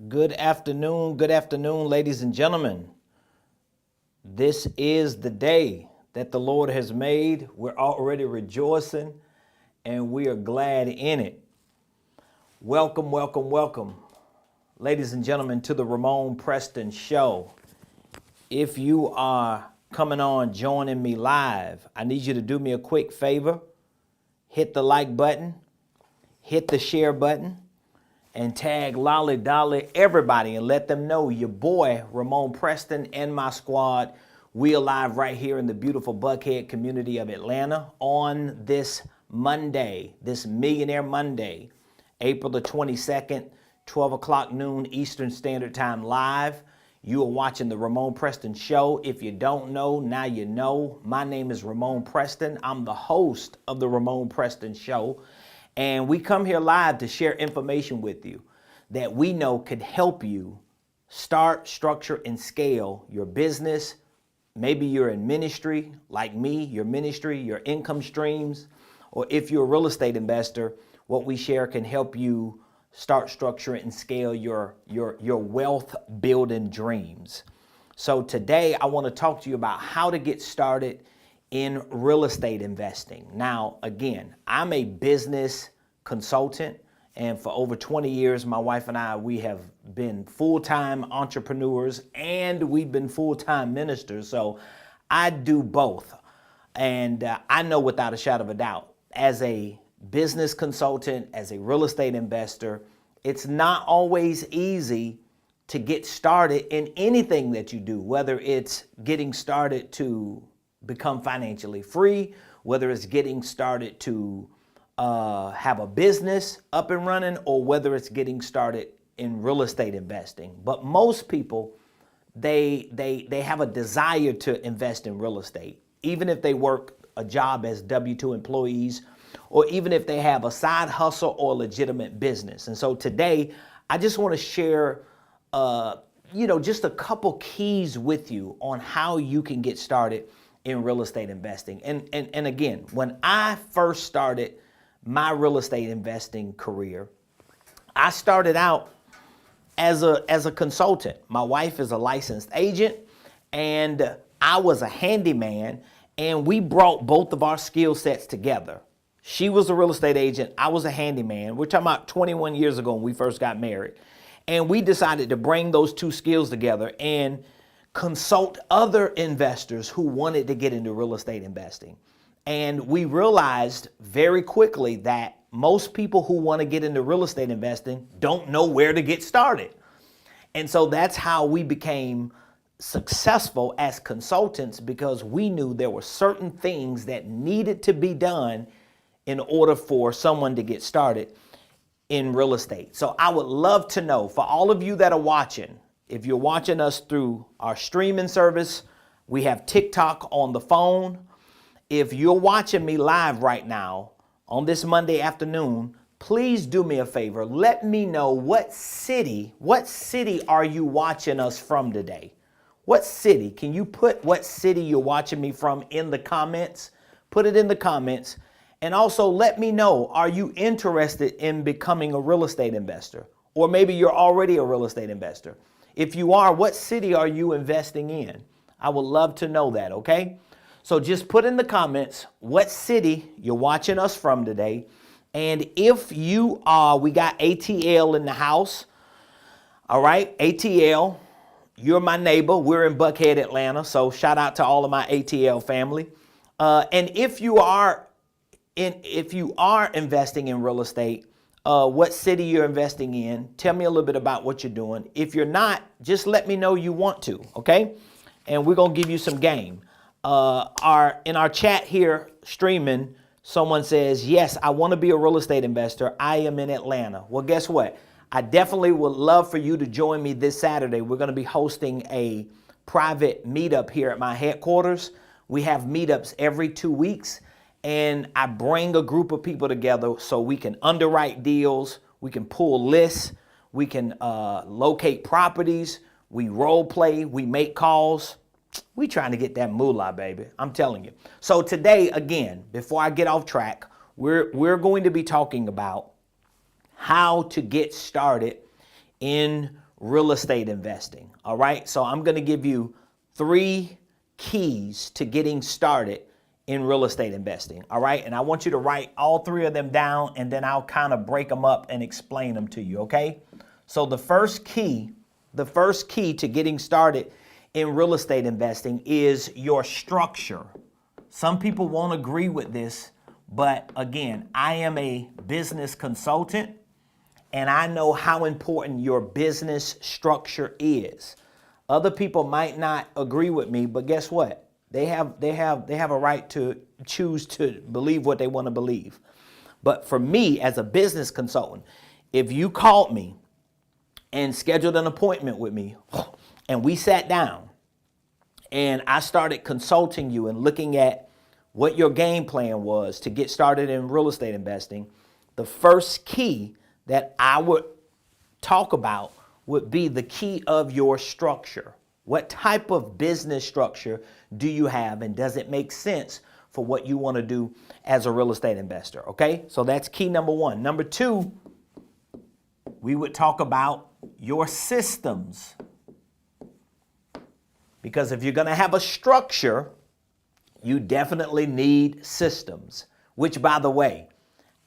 Good afternoon, ladies and gentlemen. This is the day that the Lord has made. We're already rejoicing and we are glad in it. Welcome, ladies and gentlemen, to the Ramon Preston Show. If you are coming on, joining me live, I need you to do me a quick favor. Hit the like button, hit the share button, and tag Lolly Dolly everybody and let them know your boy Ramon Preston and my squad. We are live right here in the beautiful Buckhead community of Atlanta on this Monday, this Millionaire Monday, April the 22nd, 12 o'clock noon Eastern Standard Time live. You are watching the Ramon Preston Show. If you don't know, now you know. My name is Ramon Preston. I'm the host of the Ramon Preston Show. And we come here live to share information with you that we know could help you start, structure, and scale your business. Maybe you're in ministry like me, your ministry, your income streams, or if you're a real estate investor, what we share can help you start, structure, and scale your wealth building dreams. So today I want to talk to you about how to get started in real estate investing. Now, again, I'm a business consultant, and for over 20 years, my wife and I, we have been full-time entrepreneurs and we've been full-time ministers. So I do both. And I know without a shadow of a doubt, as a business consultant, as a real estate investor, it's not always easy to get started in anything that you do, whether it's getting started to become financially free, whether it's getting started to have a business up and running, or whether it's getting started in real estate investing. But most people, they have a desire to invest in real estate, even if they work a job as W-2 employees, or even if they have a side hustle or legitimate business. And so today, I just want to share just a couple keys with you on how you can get started in real estate investing. And again, when I first started my real estate investing career, I started out as a consultant. My wife is a licensed agent and I was a handyman, and we brought both of our skill sets together. She was a real estate agent, I was a handyman. We're talking about 21 years ago when we first got married. And we decided to bring those two skills together and consult other investors who wanted to get into real estate investing. And we realized very quickly that most people who want to get into real estate investing don't know where to get started. And so that's how we became successful as consultants, because we knew there were certain things that needed to be done in order for someone to get started in real estate. So I would love to know, for all of you that are watching, if you're watching us through our streaming service, we have TikTok on the phone. If you're watching me live right now on this Monday afternoon, please do me a favor. Let me know what city are you watching us from today? What city? Can you put what city you're watching me from in the comments? Put it in the comments. And also let me know, are you interested in becoming a real estate investor? Or maybe you're already a real estate investor. If you are, what city are you investing in? I would love to know that, okay? So just put in the comments what city you're watching us from today. And if you are, we got ATL in the house. All right, ATL, you're my neighbor. We're in Buckhead, Atlanta. So shout out to all of my ATL family. And if you are investing in real estate, what city you're investing in, tell me a little bit about what you're doing. If you're not, just let me know you want to, okay? And we're gonna give you some game. In our chat here streaming, someone says, yes, I want to be a real estate investor. I am in Atlanta. Well, guess what? I definitely would love for you to join me this Saturday. We're going to be hosting a private meetup here at my headquarters. We have meetups every 2 weeks, and I bring a group of people together so we can underwrite deals, we can pull lists, we can locate properties, we role play, we make calls. We trying to get that moolah, baby. I'm telling you. So today, again, before I get off track, we're going to be talking about how to get started in real estate investing. All right. So I'm going to give you 3 keys to getting started in real estate investing. All right. And I want you to write all 3 of them down, and then I'll kind of break them up and explain them to you. Okay. So the first key to getting started in real estate investing is your structure. Some people won't agree with this, but again, I am a business consultant and I know how important your business structure is. Other people might not agree with me, but guess what? They have a right to choose to believe what they want to believe. But for me as a business consultant, if you called me and scheduled an appointment with me and we sat down and I started consulting you and looking at what your game plan was to get started in real estate investing, the first key that I would talk about would be the key of your structure. What type of business structure do you have, and does it make sense for what you want to do as a real estate investor? Okay, so that's key number 1. Number 2, we would talk about your systems. Because if you're going to have a structure, you definitely need systems, which, by the way,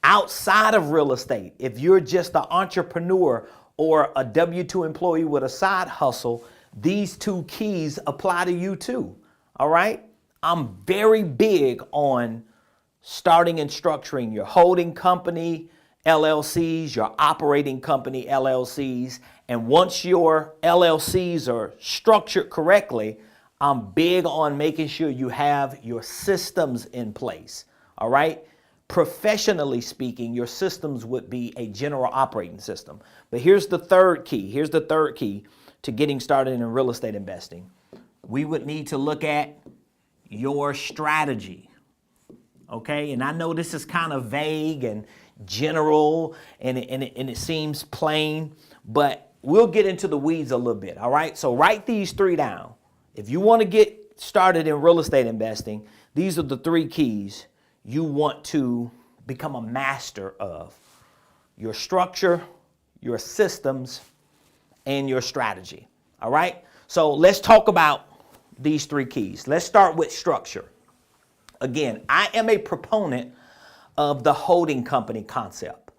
outside of real estate, if you're just an entrepreneur or a W-2 employee with a side hustle, these 2 keys apply to you too. All right. I'm very big on starting and structuring your holding company LLCs, your operating company LLCs. And once your LLCs are structured correctly, I'm big on making sure you have your systems in place. All right. Professionally speaking, your systems would be a general operating system. But here's the third key. Here's the third key to getting started in real estate investing. We would need to look at your strategy. Okay. And I know this is kind of vague and general and it seems plain, but we'll get into the weeds a little bit. All right. So write these 3 down. If you want to get started in real estate investing, these are the 3 keys you want to become a master of: your structure, your systems, and your strategy. All right. So let's talk about these 3 keys. Let's start with structure. Again, I am a proponent of the holding company concept.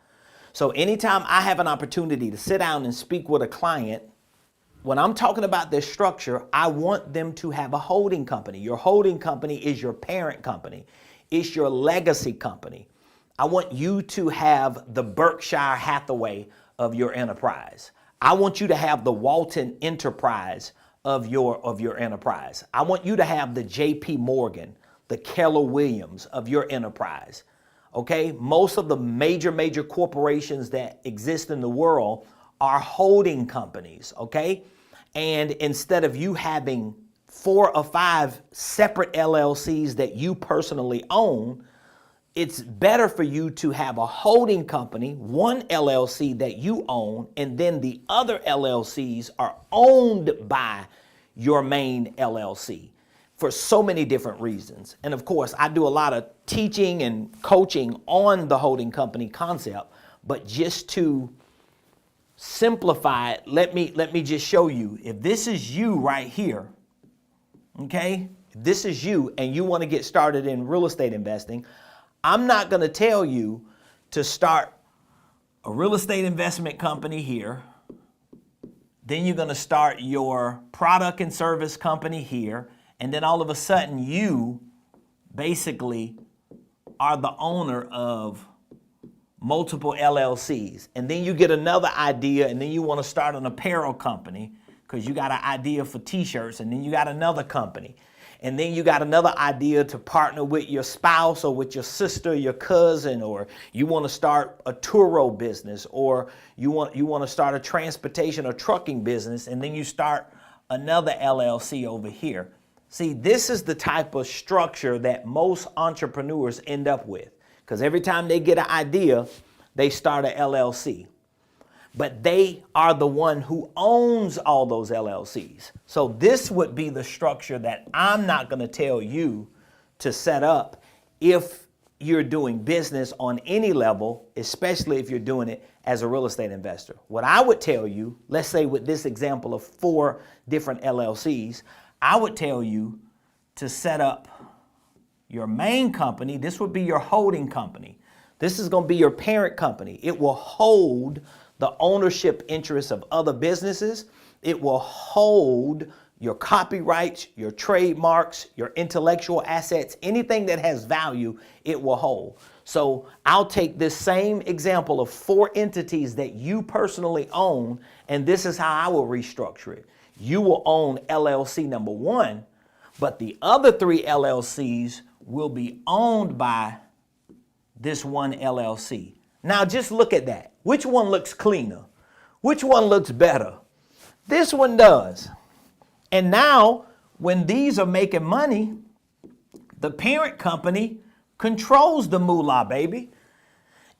So anytime I have an opportunity to sit down and speak with a client, when I'm talking about this structure, I want them to have a holding company. Your holding company is your parent company. It's your legacy company. I want you to have the Berkshire Hathaway of your enterprise. I want you to have the Walton Enterprise of your enterprise. I want you to have the JP Morgan, the Keller Williams of your enterprise. Okay? Most of the major corporations that exist in the world are holding companies. Okay? And instead of you having 4 or 5 separate LLCs that you personally own, it's better for you to have a holding company, one LLC that you own, and then the other LLCs are owned by your main LLC for so many different reasons. And of course, I do a lot of teaching and coaching on the holding company concept, but just to simplify it, let me just show you. If this is you right here, okay, if this is you and you want to get started in real estate investing, I'm not going to tell you to start a real estate investment company here. Then you're going to start your product and service company here. And then all of a sudden you basically are the owner of multiple LLCs. And then you get another idea and then you want to start an apparel company because you got an idea for t-shirts, and then you got another company. And then you got another idea to partner with your spouse or with your sister, your cousin, or you want to start a Turo business, or you want to start a transportation or trucking business, and then you start another LLC over here. See, this is the type of structure that most entrepreneurs end up with, because every time they get an idea, they start an LLC. But they are the one who owns all those LLCs. So this would be the structure that I'm not going to tell you to set up if you're doing business on any level, especially if you're doing it as a real estate investor. What I would tell you, let's say with this example of 4 different LLCs, I would tell you to set up your main company. This would be your holding company. This is going to be your parent company. It will hold the ownership interests of other businesses. It will hold your copyrights, your trademarks, your intellectual assets, anything that has value, it will hold. So I'll take this same example of 4 entities that you personally own, and this is how I will restructure it. You will own LLC number 1, but the other 3 LLCs will be owned by this one LLC. Now just look at that. Which one looks cleaner? Which one looks better? This one does. And now, when these are making money, the parent company controls the moolah, baby.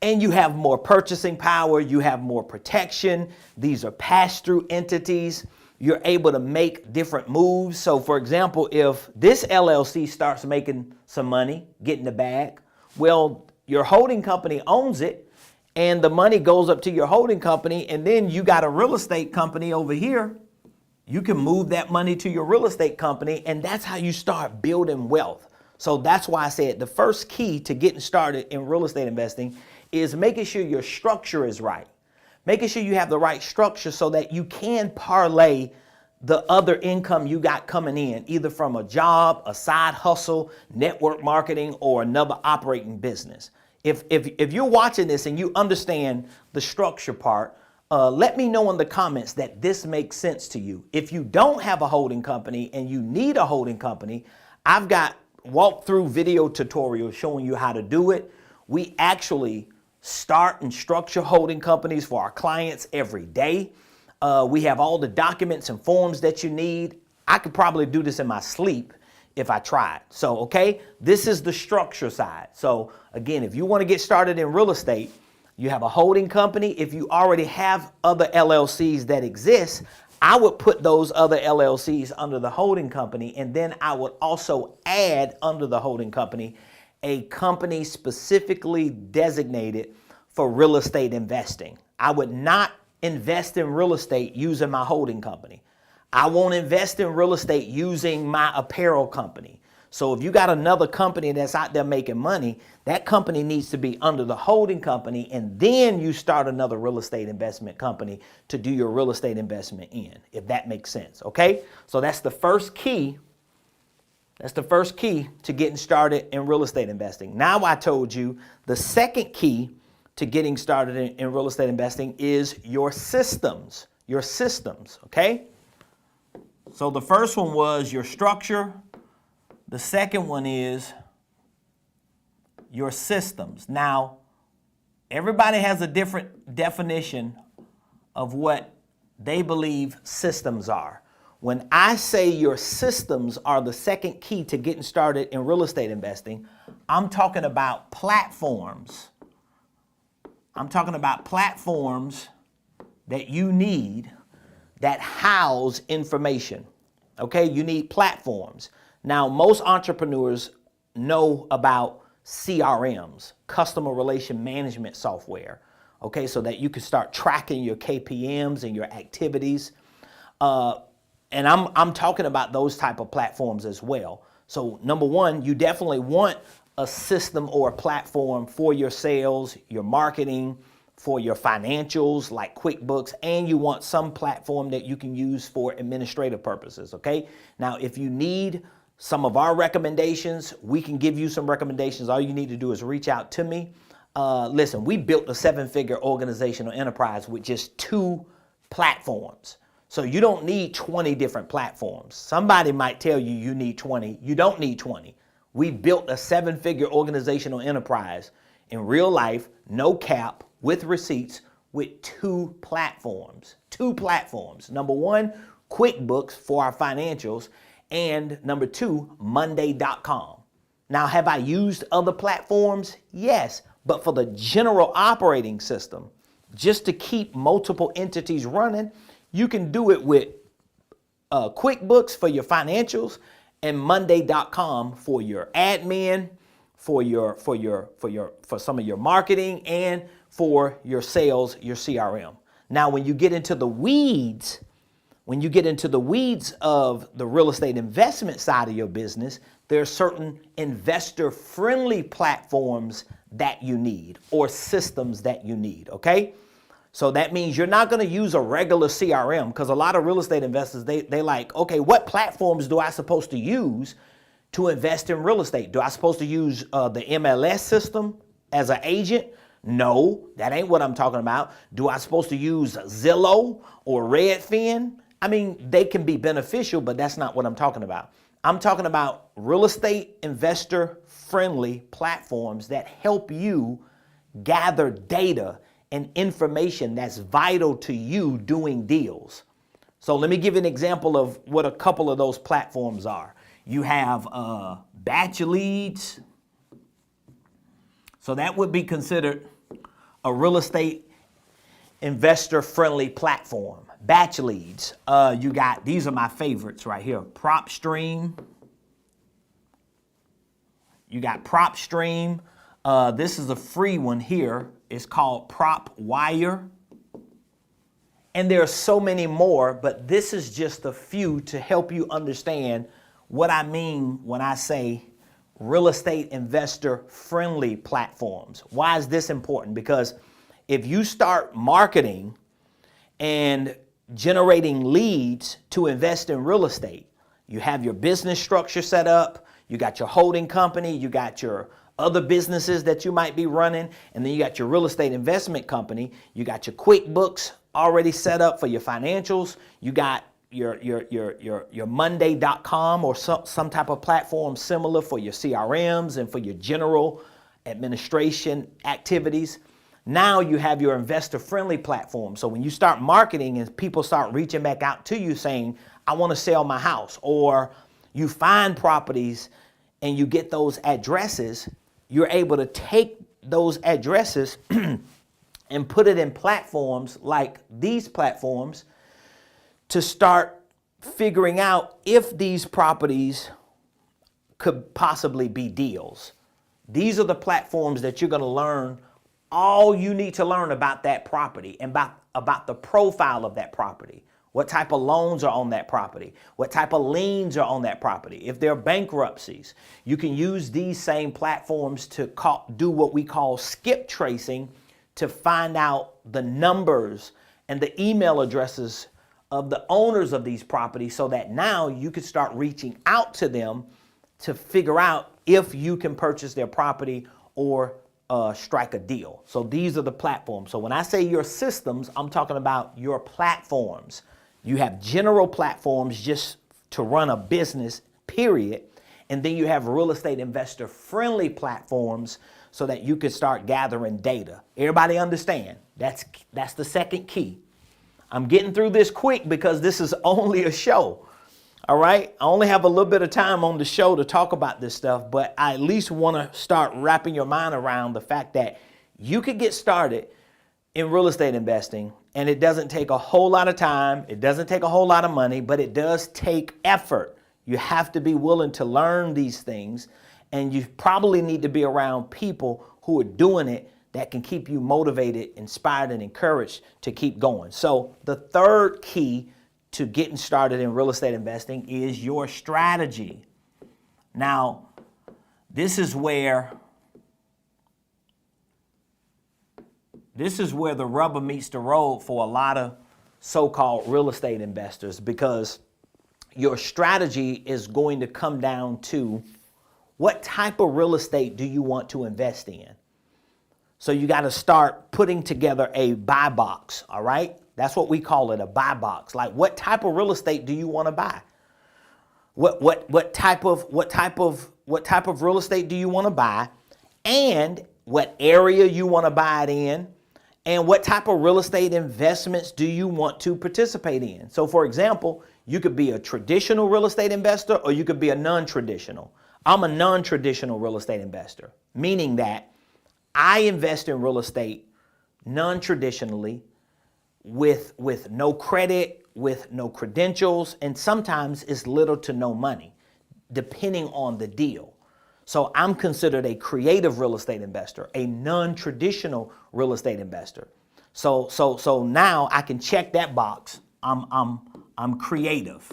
And you have more purchasing power, you have more protection. These are pass-through entities. You're able to make different moves. So for example, if this LLC starts making some money, getting the bag, well, your holding company owns it, and the money goes up to your holding company, and then you got a real estate company over here. You can move that money to your real estate company, and that's how you start building wealth. So that's why I said the first key to getting started in real estate investing is making sure your structure is right. Making sure you have the right structure so that you can parlay the other income you got coming in, either from a job, a side hustle, network marketing, or another operating business. If you're watching this and you understand the structure part, let me know in the comments that this makes sense to you. If you don't have a holding company and you need a holding company, I've got walkthrough video tutorials showing you how to do it. We actually start and structure holding companies for our clients every day. We have all the documents and forms that you need. I could probably do this in my sleep if I tried. So, okay, this is the structure side. So again, if you want to get started in real estate, you have a holding company. If you already have other LLCs that exist, I would put those other LLCs under the holding company, and then I would also add under the holding company a company specifically designated for real estate investing. I would not invest in real estate using my holding company. I won't invest in real estate using my apparel company. So if you got another company that's out there making money, that company needs to be under the holding company, and then you start another real estate investment company to do your real estate investment in, if that makes sense, okay? So that's the first key. That's the first key to getting started in real estate investing. Now I told you the second key to getting started in real estate investing is your systems. Your systems, okay? So the first one was your structure. The second one is your systems. Now, everybody has a different definition of what they believe systems are. When I say your systems are the second key to getting started in real estate investing, I'm talking about platforms. I'm talking about platforms that you need that house information. Okay, you need platforms. Now, most entrepreneurs know about CRMs, customer relation management software, okay, so that you can start tracking your KPMs and your activities. And I'm talking about those type of platforms as well. So number one, you definitely want a system or a platform for your sales, your marketing, for your financials like QuickBooks, and you want some platform that you can use for administrative purposes, okay? Now, if you need some of our recommendations, we can give you some recommendations. All you need to do is reach out to me. Listen, we built a 7-figure organizational enterprise with just 2 platforms. So you don't need 20 different platforms. Somebody might tell you you need 20. You don't need 20. We built a 7-figure organizational enterprise in real life, no cap, with receipts, with 2 platforms. 2 platforms. Number 1, QuickBooks for our financials, and number 2, Monday.com. Now, have I used other platforms? Yes, but for the general operating system, just to keep multiple entities running, you can do it with QuickBooks for your financials and Monday.com for your admin, for some of your marketing and for your sales, your CRM. Now, when you get into the weeds, of the real estate investment side of your business, there are certain investor-friendly platforms that you need or systems that you need, okay? So that means you're not going to use a regular CRM, because a lot of real estate investors, they like, okay, what platforms do I supposed to use to invest in real estate? Do I supposed to use the MLS system as an agent? No, that ain't what I'm talking about. Do I supposed to use Zillow or Redfin? I mean, they can be beneficial, but that's not what I'm talking about. I'm talking about real estate investor-friendly platforms that help you gather data and information that's vital to you doing deals. So let me give you an example of what a couple of those platforms are. You have Batch Leads. So that would be considered a real estate investor-friendly platform. Batch Leads. You got, these are my favorites right here. PropStream. You got PropStream. This is a free one here. It's called PropWire. And there are so many more, but this is just a few to help you understand what I mean when I say real estate investor friendly platforms. Why is this important? Because if you start marketing and generating leads to invest in real estate, you have your business structure set up, you got your holding company, you got your other businesses that you might be running, and then you got your real estate investment company, you got your QuickBooks already set up for your financials, you got your Monday.com or some type of platform similar for your CRMs and for your general administration activities. Now you have your investor-friendly platform. So when you start marketing and people start reaching back out to you saying, I want to sell my house, or you find properties and you get those addresses, you're able to take those addresses and put it in platforms like these platforms to start figuring out if these properties could possibly be deals. These are the platforms that you're going to learn all you need to learn about that property and about the profile of that property. What type of loans are on that property? What type of liens are on that property? If there are bankruptcies, you can use these same platforms to do what we call skip tracing to find out the numbers and the email addresses of the owners of these properties, so that now you could start reaching out to them to figure out if you can purchase their property or strike a deal. So these are the platforms. So when I say your systems, I'm talking about your platforms. You have general platforms just to run a business, period. And then you have real estate investor friendly platforms so that you can start gathering data. Everybody understand? That's the second key. I'm getting through this quick because this is only a show. All right. I only have a little bit of time on the show to talk about this stuff, but I at least want to start wrapping your mind around the fact that you could get started in real estate investing, and it doesn't take a whole lot of time. It doesn't take a whole lot of money, but it does take effort. You have to be willing to learn these things, and you probably need to be around people who are doing it that can keep you motivated, inspired, and encouraged to keep going. So the third key to getting started in real estate investing is your strategy. Now, this is where the rubber meets the road for a lot of so-called real estate investors, because your strategy is going to come down to what type of real estate do you want to invest in. So you got to start putting together a buy box, all right? That's what we call it, a buy box. Like, what type of real estate do you want to buy? What type of real estate do you want to buy, and what area you want to buy it in, and what type of real estate investments do you want to participate in? So, for example, you could be a traditional real estate investor, or you could be a non-traditional. I'm a non-traditional real estate investor, meaning that I invest in real estate non-traditionally, with no credit, with no credentials, and sometimes it's little to no money, depending on the deal. So I'm considered a creative real estate investor, a non-traditional real estate investor. So now I can check that box. I'm creative.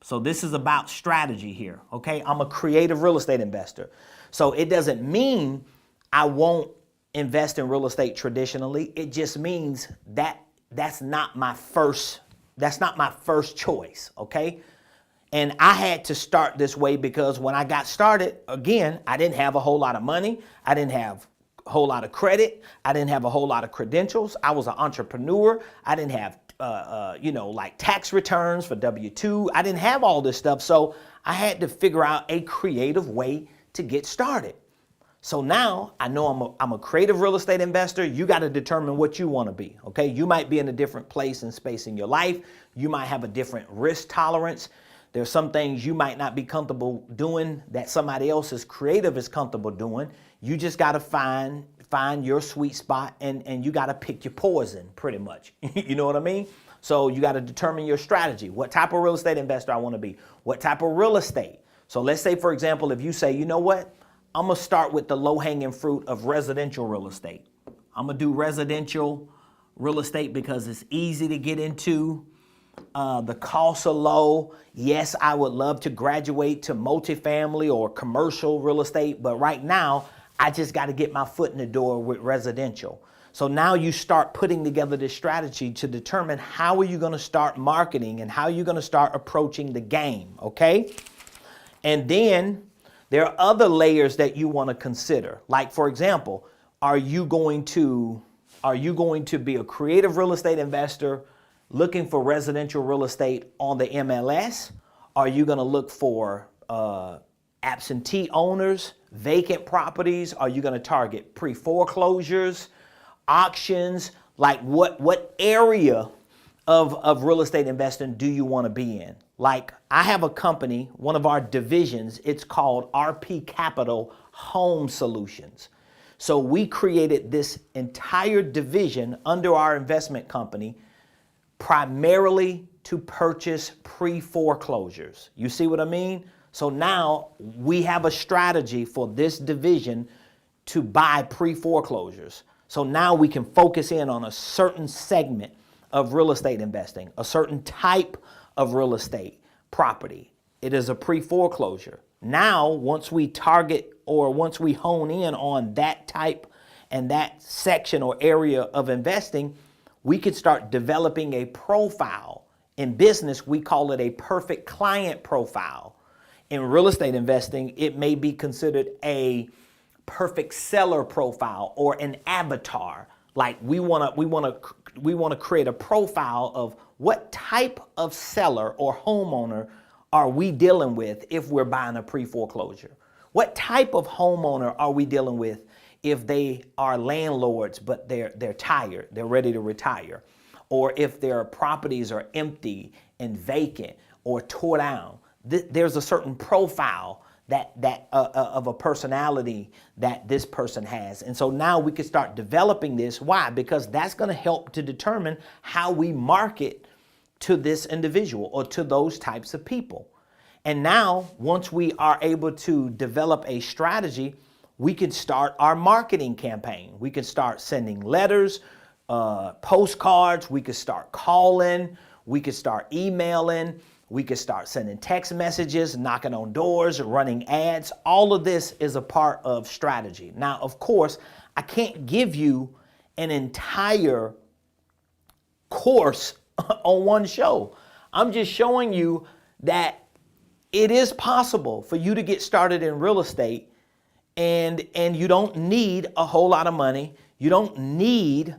So this is about strategy here, okay? I'm a creative real estate investor. So it doesn't mean I won't invest in real estate traditionally. It just means that that's not my first choice, okay? And I had to start this way because when I got started, again, I didn't have a whole lot of money. I didn't have a whole lot of credit. I didn't have a whole lot of credentials. I was an entrepreneur. I didn't have, like tax returns for W-2. I didn't have all this stuff. So I had to figure out a creative way to get started. So now I know I'm a creative real estate investor. You got to determine what you want to be, okay? You might be in a different place and space in your life. You might have a different risk tolerance. There's some things you might not be comfortable doing that somebody else is creative is comfortable doing. You just got to find your sweet spot and you got to pick your poison pretty much. You know what I mean? So you got to determine your strategy. What type of real estate investor I want to be? What type of real estate? So let's say, for example, if you say, you know what? I'm going to start with the low-hanging fruit of residential real estate. I'm going to do residential real estate because it's easy to get into. The costs are low. Yes, I would love to graduate to multifamily or commercial real estate, but right now, I just got to get my foot in the door with residential. So now you start putting together this strategy to determine how are you going to start marketing and how you're going to start approaching the game, okay? And then there are other layers that you want to consider. Like, for example, are you going to be a creative real estate investor looking for residential real estate on the MLS? Are you going to look for absentee owners, vacant properties? Are you going to target pre-foreclosures, auctions? Like what area of real estate investing do you want to be in? Like I have a company, one of our divisions, it's called RP Capital Home Solutions. So we created this entire division under our investment company primarily to purchase pre-foreclosures. You see what I mean? So now we have a strategy for this division to buy pre-foreclosures. So now we can focus in on a certain segment of real estate investing, a certain type of real estate property. It is a pre-foreclosure. Now, once we target or once we hone in on that type and that section or area of investing, we could start developing a profile. In business, we call it a perfect client profile. In real estate investing, it may be considered a perfect seller profile or an avatar. Like we want to create a profile of what type of seller or homeowner are we dealing with if we're buying a pre-foreclosure? What type of homeowner are we dealing with if they are landlords but they're tired, they're ready to retire? Or if their properties are empty and vacant or tore down? There's a certain profile that of a personality that this person has. And so now we can start developing this. Why? Because that's going to help to determine how we market to this individual or to those types of people. And now, once we are able to develop a strategy, we can start our marketing campaign. We can start sending letters, postcards. We could start calling. We could start emailing. We could start sending text messages, knocking on doors, running ads. All of this is a part of strategy. Now, of course, I can't give you an entire course on one show. I'm just showing you that it is possible for you to get started in real estate and you don't need a whole lot of money. You don't need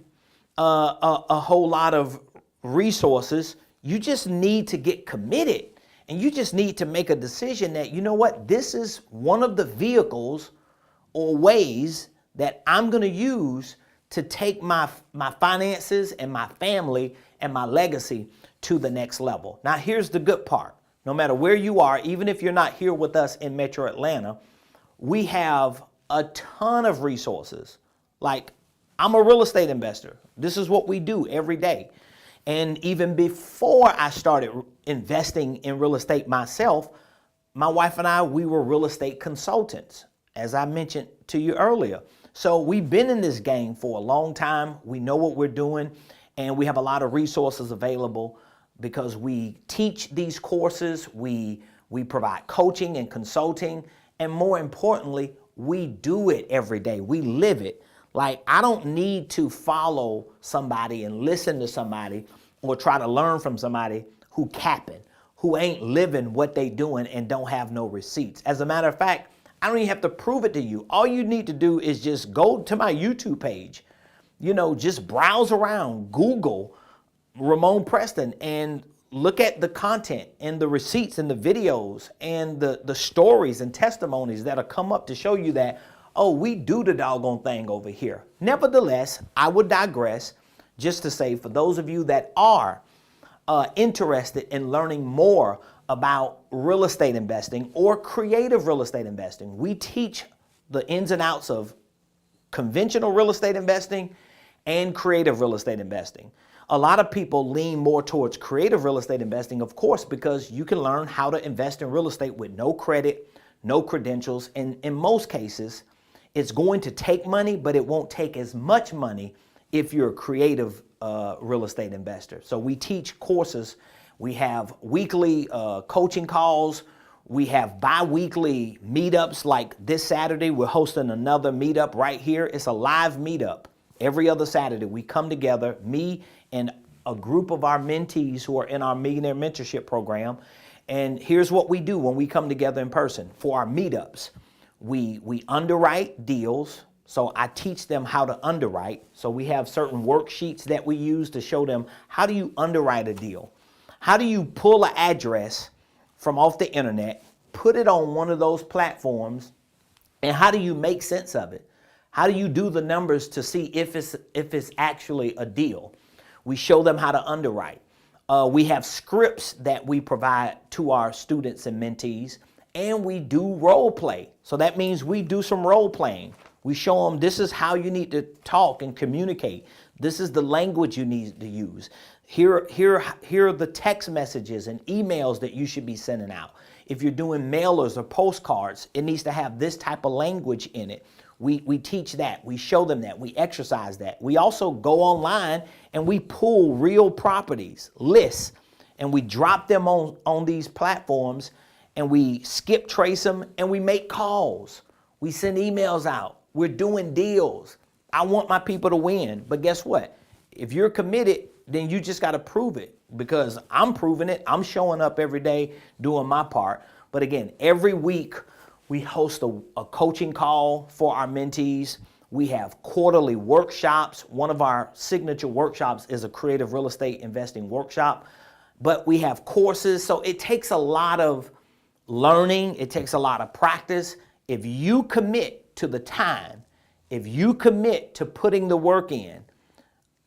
a whole lot of resources. You just need to get committed and you just need to make a decision that, you know what, this is one of the vehicles or ways that I'm going to use to take my finances and my family and my legacy to the next level. Now, here's the good part. No matter where you are, even if you're not here with us in Metro Atlanta, we have a ton of resources. Like, I'm a real estate investor. This is what we do every day. And even before I started investing in real estate myself, my wife and I, we were real estate consultants, as I mentioned to you earlier. So we've been in this game for a long time. We know what we're doing, and we have a lot of resources available because we teach these courses, we provide coaching and consulting, and more importantly, we do it every day. We live it. Like, I don't need to follow somebody and listen to somebody or try to learn from somebody who capping, who ain't living what they doing and don't have no receipts. As a matter of fact, I don't even have to prove it to you. All you need to do is just go to my YouTube page, just browse around, Google Ramon Preston, and look at the content and the receipts and the videos and the stories and testimonies that'll come up to show you that, oh, we do the doggone thing over here. Nevertheless, I would digress just to say, for those of you that are interested in learning more about real estate investing or creative real estate investing, we teach the ins and outs of conventional real estate investing and creative real estate investing. A lot of people lean more towards creative real estate investing, of course, because you can learn how to invest in real estate with no credit, no credentials, and in most cases, it's going to take money, but it won't take as much money if you're a creative real estate investor. So we teach courses. We have weekly coaching calls. We have bi-weekly meetups. Like this Saturday, we're hosting another meetup right here. It's a live meetup. Every other Saturday, we come together, me and a group of our mentees who are in our Millionaire Mentorship program. And here's what we do when we come together in person for our meetups. We underwrite deals. So I teach them how to underwrite. So we have certain worksheets that we use to show them, how do you underwrite a deal? How do you pull an address from off the internet, put it on one of those platforms, and how do you make sense of it? How do you do the numbers to see if it's actually a deal? We show them how to underwrite. We have scripts that we provide to our students and mentees, and we do role play. So that means we do some role playing. We show them this is how you need to talk and communicate. This is the language you need to use. Here are the text messages and emails that you should be sending out. If you're doing mailers or postcards, it needs to have this type of language in it. We teach that. We show them that. We exercise that. We also go online and we pull real properties, lists, and we drop them on these platforms, and we skip trace them, and we make calls. We send emails out. We're doing deals. I want my people to win. But guess what? If you're committed, then you just got to prove it, because I'm proving it. I'm showing up every day doing my part. But again, every week we host a coaching call for our mentees. We have quarterly workshops. One of our signature workshops is a creative real estate investing workshop. But we have courses. So it takes a lot of learning. It takes a lot of practice. If you commit to the time, if you commit to putting the work in,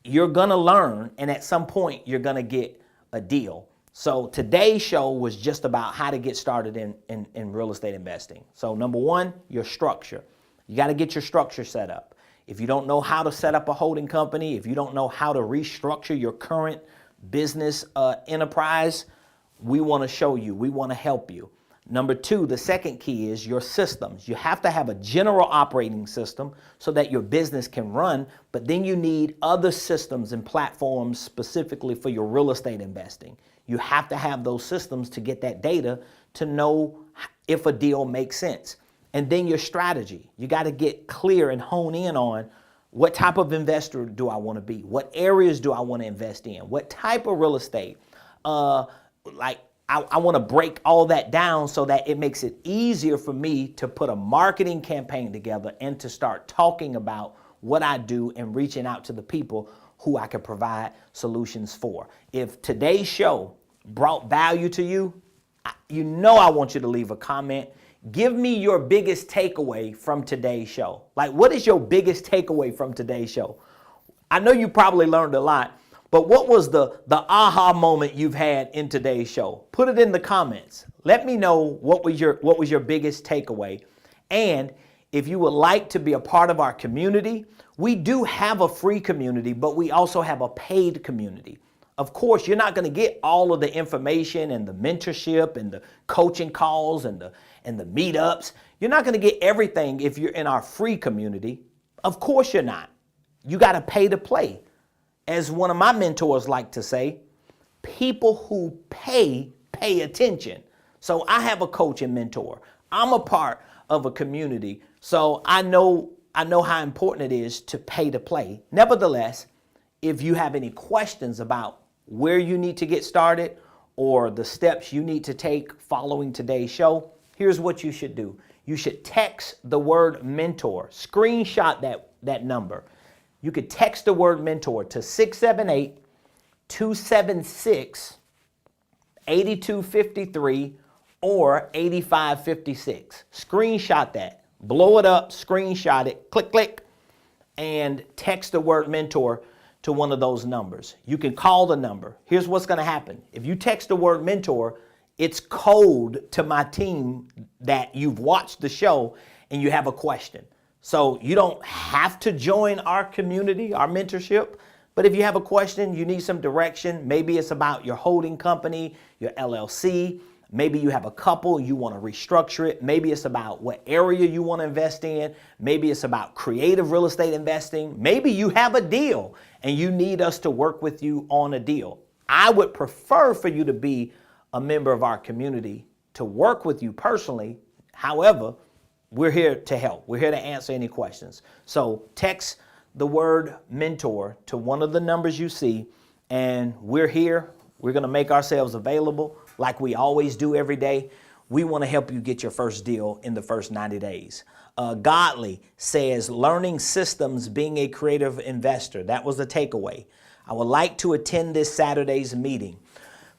you're going to learn, and at some point you're going to get a deal. So today's show was just about how to get started in real estate investing. So number one, your structure. You got to get your structure set up. If you don't know how to set up a holding company, if you don't know how to restructure your current business enterprise, we want to show you. We want to help you. Number two, the second key is your systems. You have to have a general operating system so that your business can run, but then you need other systems and platforms specifically for your real estate investing. You have to have those systems to get that data to know if a deal makes sense. And then your strategy. You got to get clear and hone in on what type of investor do I want to be? What areas do I want to invest in? What type of real estate? I want to break all that down so that it makes it easier for me to put a marketing campaign together and to start talking about what I do and reaching out to the people who I can provide solutions for. If today's show brought value to you, I want you to leave a comment. Give me your biggest takeaway from today's show. Like, what is your biggest takeaway from today's show? I know you probably learned a lot, but what was the aha moment you've had in today's show? Put it in the comments. Let me know what was your biggest takeaway. And if you would like to be a part of our community, we do have a free community, but we also have a paid community. Of course, you're not going to get all of the information and the mentorship and the coaching calls and the meetups. You're not going to get everything if you're in our free community. Of course you're not. You got to pay to play. As one of my mentors like to say, people who pay attention. So I have a coach and mentor. I'm a part of a community. So I know how important it is to pay to play. Nevertheless, if you have any questions about where you need to get started or the steps you need to take following today's show, here's what you should do. You should text the word mentor, screenshot that number. You could text the word mentor to 678-276-8253 or 8556. Screenshot that, blow it up, screenshot it, click, and text the word mentor to one of those numbers. You can call the number. Here's what's going to happen. If you text the word mentor, it's code to my team that you've watched the show and you have a question. So you don't have to join our community, our mentorship, but if you have a question, you need some direction, maybe it's about your holding company, your LLC, maybe you have a couple, you want to restructure it, maybe it's about what area you want to invest in, maybe it's about creative real estate investing, maybe you have a deal and you need us to work with you on a deal. I would prefer for you to be a member of our community to work with you personally. However, we're here to help. We're here to answer any questions. So text the word mentor to one of the numbers you see, and we're here. We're going to make ourselves available like we always do every day. We want to help you get your first deal in the first 90 days. Godly says, learning systems, being a creative investor. That was the takeaway. I would like to attend this Saturday's meeting.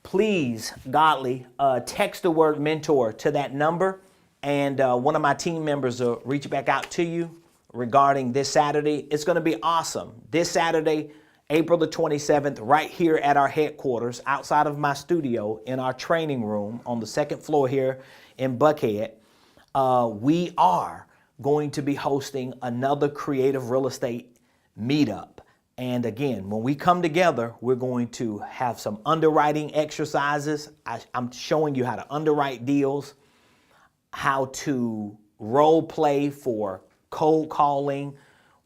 Please, Godly, text the word mentor to that number, and one of my team members will reach back out to you regarding this Saturday. It's going to be awesome. This Saturday, April the 27th, right here at our headquarters, outside of my studio, in our training room on the second floor here in Buckhead, we are going to be hosting another creative real estate meetup. And again, when we come together, we're going to have some underwriting exercises. I'm showing you how to underwrite deals, how to role play for cold calling.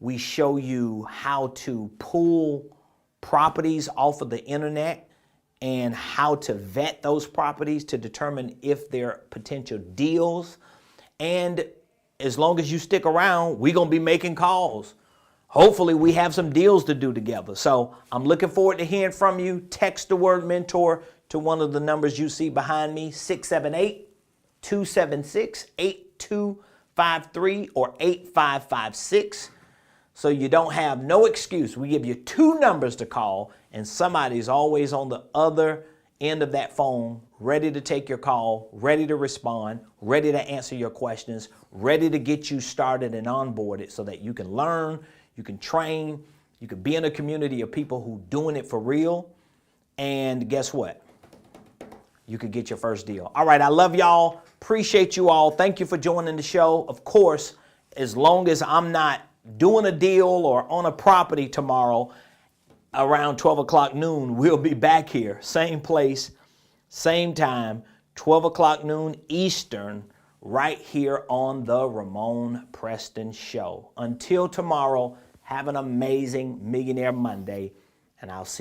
We show you how to pull properties off of the internet and how to vet those properties to determine if they're potential deals. And as long as you stick around, we're going to be making calls. Hopefully we have some deals to do together. So I'm looking forward to hearing from you. Text the word mentor to one of the numbers you see behind me, 678-276-8253 or 8556. So you don't have no excuse. We give you two numbers to call, and somebody's always on the other end of that phone, ready to take your call, ready to respond, ready to answer your questions, ready to get you started and onboarded so that you can learn, you can train, you can be in a community of people who doing it for real. And guess what? You could get your first deal. All right, I love y'all. Appreciate you all. Thank you for joining the show. Of course, as long as I'm not doing a deal or on a property tomorrow around 12 o'clock noon, we'll be back here. Same place, same time, 12 o'clock noon Eastern, right here on the Ramon Preston Show. Until tomorrow, have an amazing Millionaire Monday, and I'll see you.